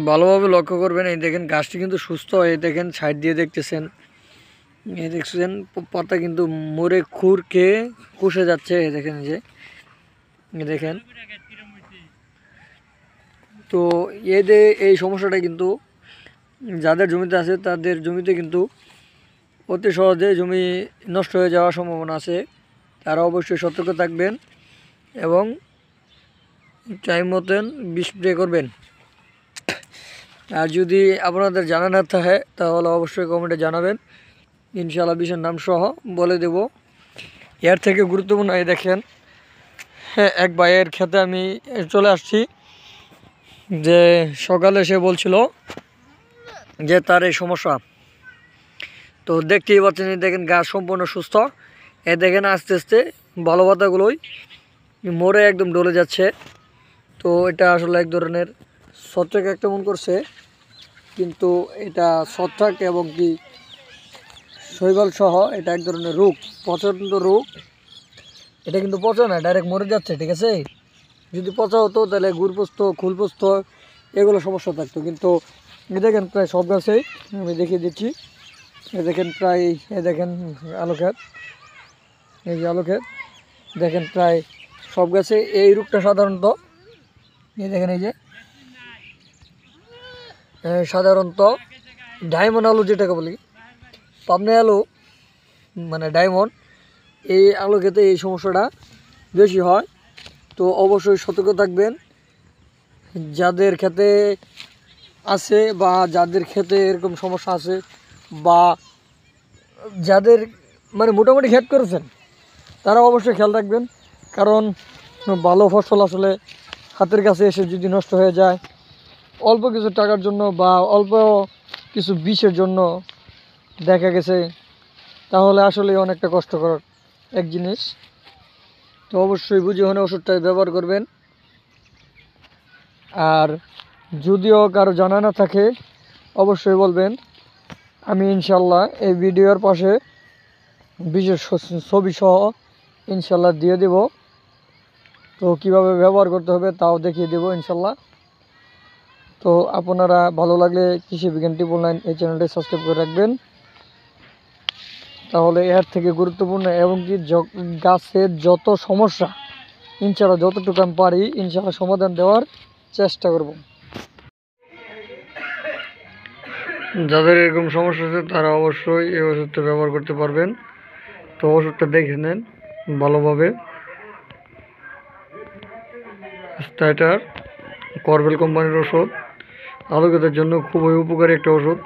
ভালোভাবে লক্ষ্য করবেন। এই দেখেন গাছটি কিন্তু সুস্থ। এই দেখেন সাইড দিয়ে দেখতেছেন, এই দেখছেন পাতা কিন্তু মরে খুর খেয়ে কুষে যাচ্ছে। এই দেখেন, এই যে দেখেন। তো এই সমস্যাটা কিন্তু যাদের জমিতে আছে তাদের জমিতে কিন্তু অতি সহজে জমি নষ্ট হয়ে যাওয়ার সম্ভাবনা আছে। তারা অবশ্যই সতর্ক থাকবেন এবং টাইম মতন বিষ স্প্রে করবেন। আর যদি আপনাদের জানা না থাকে তাহলে অবশ্যই কমেন্টে জানাবেন, ইনশাআল্লাহ বিষের নাম সহ বলে দেব। এর থেকে গুরুত্বপূর্ণ এই দেখেন, এক ভাইয়ের ক্ষেতে আমি চলে আসছি, যে সকালে সে বলছিল যে তার এই সমস্যা। তো দেখতেই পাচ্ছেন, দেখেন গাছ সম্পূর্ণ সুস্থ। এ দেখেন আস্তে আস্তে ভালো পাতাগুলোই মরে একদম ডলে যাচ্ছে। তো এটা আসলে এক ধরনের ছত্রাক আক্রমণ করছে, কিন্তু এটা ছত্রাক এবং কি শৈবাল সহ এটা এক ধরনের রোগ, প্রচণ্ড রোগ। এটা কিন্তু পচে না, ডাইরেক্ট মরে যাচ্ছে, ঠিক আছে। যদি পচা হতো তাহলে গুড়পোস্ত, খুলপোস্ত এগুলো সমস্যা থাকতো, কিন্তু দেখেন প্রায় সব গাছেই আমি দেখিয়ে দিচ্ছি। দেখেন প্রায়, দেখেন আলু ক্ষেত, এই যে আলু ক্ষেত, দেখেন প্রায় সব গাছে এই রোগটা সাধারণত, এই দেখেন এই যে সাধারণত ডায়মন্ড আলু যেটাকে বলি, পাবনা আলু মানে ডায়মন্ড, এই আলু খেতে এই সমস্যাটা বেশি হয়। তো অবশ্যই সতর্ক থাকবেন। যাদের খেতে আছে বা যাদের খেতে এরকম সমস্যা আছে বা যাদের মানে মোটামুটি ক্ষেত করেছেন, তারা অবশ্যই খেয়াল রাখবেন। কারণ ভালো ফসল আসলে হাতের কাছে এসে যদি নষ্ট হয়ে যায় অল্প কিছু টাকার জন্য বা অল্প কিছু বিষের জন্য, দেখা গেছে তাহলে আসলে অনেকটা কষ্টকর এক জিনিস। তো অবশ্যই বুঝে শুনে ওষুধটা ব্যবহার করবেন। আর যদিও কারো জানা না থাকে অবশ্যই বলবেন, আমি ইনশাল্লাহ এই ভিডিওর পাশে বিশেষ ছবি সহ ইনশাল্লাহ দিয়ে দেব। তো কিভাবে ব্যবহার করতে হবে তাও দেখিয়ে দেব ইনশাল্লাহ। তো আপনারা ভালো লাগলে কৃষি বিজ্ঞান 999 এই চ্যানেলটি সাবস্ক্রাইব করে রাখবেন। তাহলে এর থেকে গুরুত্বপূর্ণ এবং কি গাছের যত সমস্যা ইনশাল্লাহ যতটুকু আমি পারি ইনশাল্লাহ সমাধান দেওয়ার চেষ্টা করব। যাদের এরকম সমস্যা আছে তারা অবশ্যই এই ওষুধটা ব্যবহার করতে পারবেন। তো ওষুধটা দেখে নেন ভালোভাবে। স্টাইটার করবেল কোম্পানির ওষুধ, আলু গাছের জন্য খুবই উপকারী একটা ওষুধ।